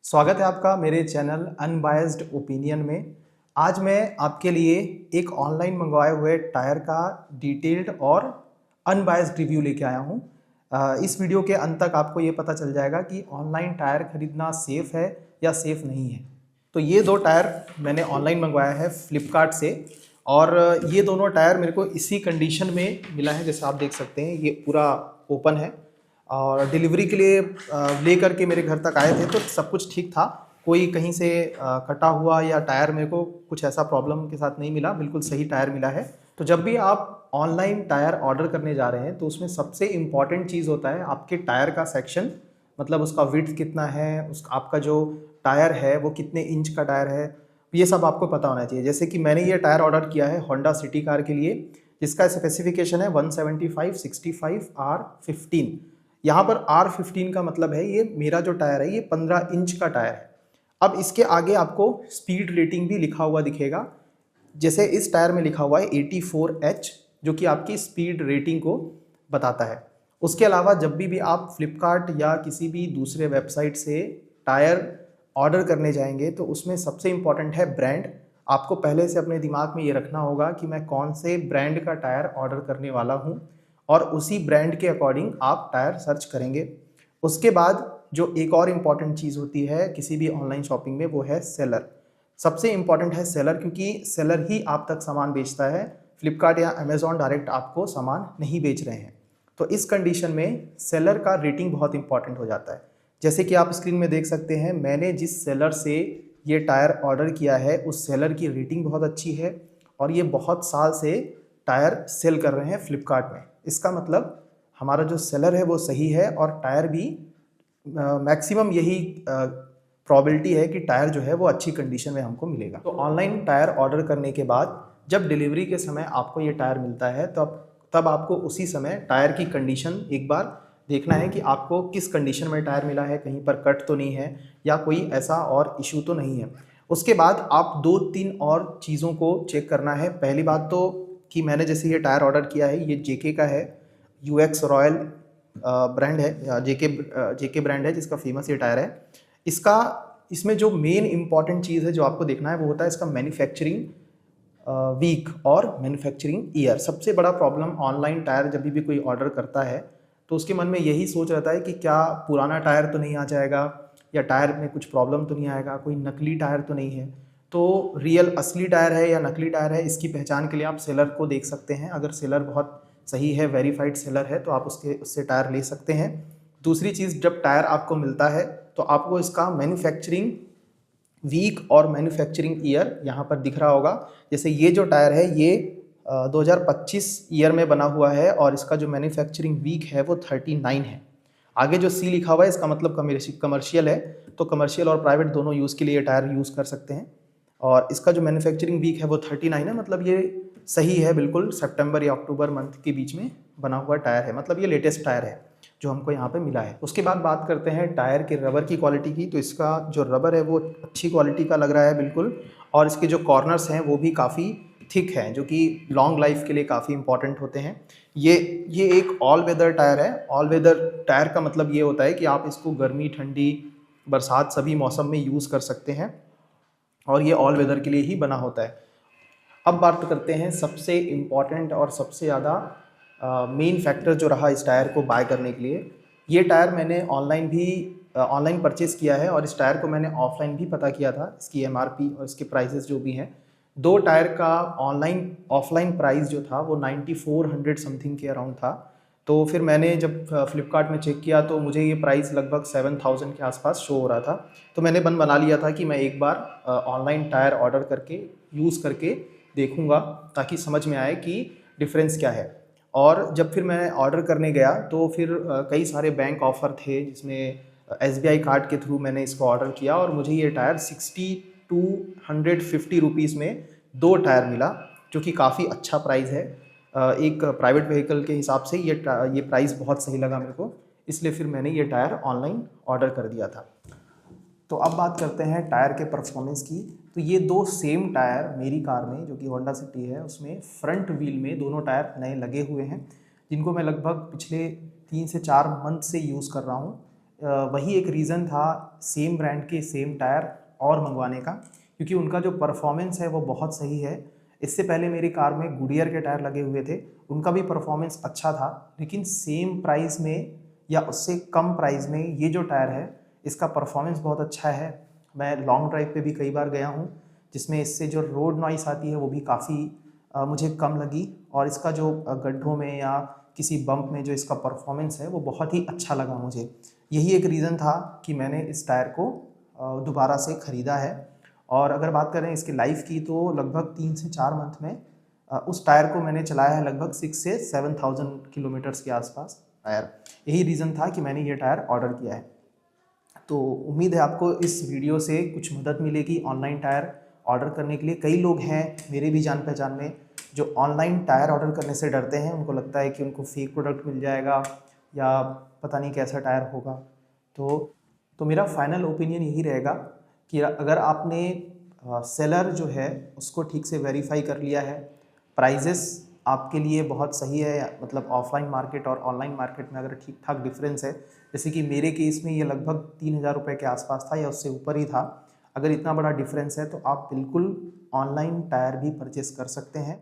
स्वागत है आपका मेरे चैनल अनबायस्ड ओपिनियन में। आज मैं आपके लिए एक ऑनलाइन मंगवाए हुए टायर का डिटेल्ड और अनबायस्ड रिव्यू लेके आया हूँ। इस वीडियो के अंत तक आपको ये पता चल जाएगा कि ऑनलाइन टायर खरीदना सेफ़ है या सेफ़ नहीं है। तो ये दो टायर मैंने ऑनलाइन मंगवाया है फ्लिपकार्ट से और ये दोनों टायर मेरे को इसी कंडीशन में मिला है। जैसे आप देख सकते हैं ये पूरा ओपन है और डिलीवरी के लिए ले करके मेरे घर तक आए थे तो सब कुछ ठीक था। कोई कहीं से कटा हुआ या टायर मेरे को कुछ ऐसा प्रॉब्लम के साथ नहीं मिला, बिल्कुल सही टायर मिला है। तो जब भी आप ऑनलाइन टायर ऑर्डर करने जा रहे हैं तो उसमें सबसे इम्पॉर्टेंट चीज़ होता है आपके टायर का सेक्शन, मतलब उसका विड्थ कितना है, उस आपका जो टायर है वो कितने इंच का टायर है, ये सब आपको पता होना चाहिए। जैसे कि मैंने ये टायर ऑर्डर किया है होंडा सिटी कार के लिए, जिसका स्पेसिफिकेशन है 175/65R15। यहाँ पर R15 का मतलब है ये मेरा जो टायर है ये 15 इंच का टायर है। अब इसके आगे आपको स्पीड रेटिंग भी लिखा हुआ दिखेगा। जैसे इस टायर में लिखा हुआ है 84H, जो कि आपकी स्पीड रेटिंग को बताता है। उसके अलावा जब भी आप फ्लिपकार्ट या किसी भी दूसरे वेबसाइट से टायर ऑर्डर करने जाएंगे तो उसमें सबसे इम्पॉर्टेंट है ब्रांड। आपको पहले से अपने दिमाग में ये रखना होगा कि मैं कौन से ब्रांड का टायर ऑर्डर करने वाला हूँ और उसी ब्रांड के अकॉर्डिंग आप टायर सर्च करेंगे। उसके बाद जो एक और इम्पॉर्टेंट चीज़ होती है किसी भी ऑनलाइन शॉपिंग में, वो है सेलर। सबसे इम्पॉर्टेंट है सेलर, क्योंकि सेलर ही आप तक सामान बेचता है। फ्लिपकार्ट या अमेज़ॉन डायरेक्ट आपको सामान नहीं बेच रहे हैं। तो इस कंडीशन में सेलर का रेटिंग बहुत इंपॉर्टेंट हो जाता है। जैसे कि आप स्क्रीन में देख सकते हैं, मैंने जिस सेलर से ये टायर ऑर्डर किया है उस सेलर की रेटिंग बहुत अच्छी है और ये बहुत साल से टायर सेल कर रहे हैं फ्लिपकार्ट में। इसका मतलब हमारा जो सेलर है वो सही है और टायर भी मैक्सिमम यही प्रोबेबिलिटी है कि टायर जो है वो अच्छी कंडीशन में हमको मिलेगा। तो ऑनलाइन टायर ऑर्डर करने के बाद जब डिलीवरी के समय आपको ये टायर मिलता है तो तब आपको उसी समय टायर की कंडीशन एक बार देखना है कि आपको किस कंडीशन में टायर मिला है, कहीं पर कट तो नहीं है या कोई ऐसा और इशू तो नहीं है। उसके बाद आप 2-3 और चीज़ों को चेक करना है। पहली बात तो कि मैंने जैसे ये टायर ऑर्डर किया है ये जेके का है, यूएक्स रॉयल ब्रांड है, जेके ब्रांड है जिसका फेमस ये टायर है। इसमें जो मेन इंपॉर्टेंट चीज़ है जो आपको देखना है वो होता है इसका मैन्युफैक्चरिंग वीक और मैन्युफैक्चरिंग ईयर। सबसे बड़ा प्रॉब्लम ऑनलाइन टायर जब भी कोई ऑर्डर करता है तो उसके मन में यही सोच रहता है कि क्या पुराना टायर तो नहीं आ जाएगा या टायर में कुछ प्रॉब्लम तो नहीं आएगा, कोई नकली टायर तो नहीं है। तो रियल असली टायर है या नकली टायर है, इसकी पहचान के लिए आप सेलर को देख सकते हैं। अगर सेलर बहुत सही है, वेरीफाइड सेलर है, तो आप उससे टायर ले सकते हैं। दूसरी चीज़, जब टायर आपको मिलता है तो आपको इसका मैन्युफैक्चरिंग वीक और मैन्युफैक्चरिंग ईयर यहाँ पर दिख रहा होगा। जैसे ये जो टायर है ये 2025 ईयर में बना हुआ है और इसका जो मैन्युफैक्चरिंग वीक है वो 39 है। आगे जो सी लिखा हुआ है इसका मतलब कमर्शियल है, तो कमर्शियल और प्राइवेट दोनों यूज़ के लिए टायर यूज़ कर सकते हैं। और इसका जो मैन्युफैक्चरिंग वीक है वो 39 है, मतलब ये सही है, बिल्कुल सितंबर या अक्टूबर मंथ के बीच में बना हुआ टायर है, मतलब ये लेटेस्ट टायर है जो हमको यहाँ पे मिला है। उसके बाद बात करते हैं टायर के रबर की क्वालिटी की। तो इसका जो रबर है वो अच्छी क्वालिटी का लग रहा है बिल्कुल, और इसके जो कॉर्नर्स हैं वो भी काफ़ी थिक हैं, जो कि लॉन्ग लाइफ के लिए काफ़ी इंपॉर्टेंट होते हैं। ये एक ऑल वेदर टायर है। ऑल वेदर टायर का मतलब ये होता है कि आप इसको गर्मी, ठंडी, बरसात सभी मौसम में यूज़ कर सकते हैं और ये ऑल वेदर के लिए ही बना होता है। अब बात करते हैं सबसे इम्पॉर्टेंट और सबसे ज़्यादा मेन फैक्टर जो रहा इस टायर को बाय करने के लिए। ये टायर मैंने ऑनलाइन परचेज़ किया है और इस टायर को मैंने ऑफलाइन भी पता किया था, इसकी एमआरपी और इसके प्राइसेस जो भी हैं। दो टायर का ऑफलाइन प्राइस जो था वो 9400 समथिंग के अराउंड था। तो फिर मैंने जब फ्लिपकार्ट में चेक किया तो मुझे ये प्राइस लगभग 7000 के आसपास शो हो रहा था। तो मैंने मन बना लिया था कि मैं एक बार ऑनलाइन टायर ऑर्डर करके यूज़ करके देखूँगा ताकि समझ में आए कि डिफरेंस क्या है। और जब फिर मैं ऑर्डर करने गया तो फिर कई सारे बैंक ऑफ़र थे जिसमें एसबीआई कार्ड के थ्रू मैंने इसको ऑर्डर किया और मुझे ये टायर 6250 रुपीज़ में 2 टायर मिला, जो कि काफ़ी अच्छा प्राइस है। एक प्राइवेट व्हीकल के हिसाब से ये प्राइस बहुत सही लगा मेरे को, इसलिए फिर मैंने ये टायर ऑनलाइन ऑर्डर कर दिया था। तो अब बात करते हैं टायर के परफॉर्मेंस की। तो ये दो सेम टायर मेरी कार में जो कि होंडा सिटी है उसमें फ्रंट व्हील में दोनों टायर नए लगे हुए हैं, जिनको मैं लगभग पिछले 3 से 4 मंथ से यूज़ कर रहा हूँ। वही एक रीज़न था सेम ब्रांड के सेम टायर और मंगवाने का, क्योंकि उनका जो परफॉर्मेंस है वो बहुत सही है। इससे पहले मेरी कार में गुडियर के टायर लगे हुए थे, उनका भी परफॉर्मेंस अच्छा था, लेकिन सेम प्राइस में या उससे कम प्राइस में ये जो टायर है इसका परफॉर्मेंस बहुत अच्छा है। मैं लॉन्ग ड्राइव पे भी कई बार गया हूँ, जिसमें इससे जो रोड नॉइस आती है वो भी काफ़ी मुझे कम लगी, और इसका जो गड्ढों में या किसी बम्प में जो इसका परफॉर्मेंस है वो बहुत ही अच्छा लगा मुझे। यही एक रीज़न था कि मैंने इस टायर को दोबारा से ख़रीदा है। और अगर बात करें इसके लाइफ की तो लगभग 3 से 4 मंथ में उस टायर को मैंने चलाया है लगभग 6 से 7,000 किलोमीटर्स के आसपास टायर। यही रीज़न था कि मैंने ये टायर ऑर्डर किया है। तो उम्मीद है आपको इस वीडियो से कुछ मदद मिलेगी ऑनलाइन टायर ऑर्डर करने के लिए। कई लोग हैं मेरे भी जान पहचान में जो ऑनलाइन टायर ऑर्डर करने से डरते हैं, उनको लगता है कि उनको फेक प्रोडक्ट मिल जाएगा या पता नहीं कैसा टायर होगा। तो मेरा फाइनल ओपिनियन यही रहेगा कि अगर आपने सेलर जो है उसको ठीक से वेरीफाई कर लिया है, प्राइजेस आपके लिए बहुत सही है, मतलब ऑफलाइन मार्केट और ऑनलाइन मार्केट में अगर ठीक ठाक डिफरेंस है, जैसे कि मेरे केस में ये लगभग 3,000 रुपये के आसपास था या उससे ऊपर ही था, अगर इतना बड़ा डिफरेंस है तो आप बिल्कुल ऑनलाइन टायर भी परचेस कर सकते हैं।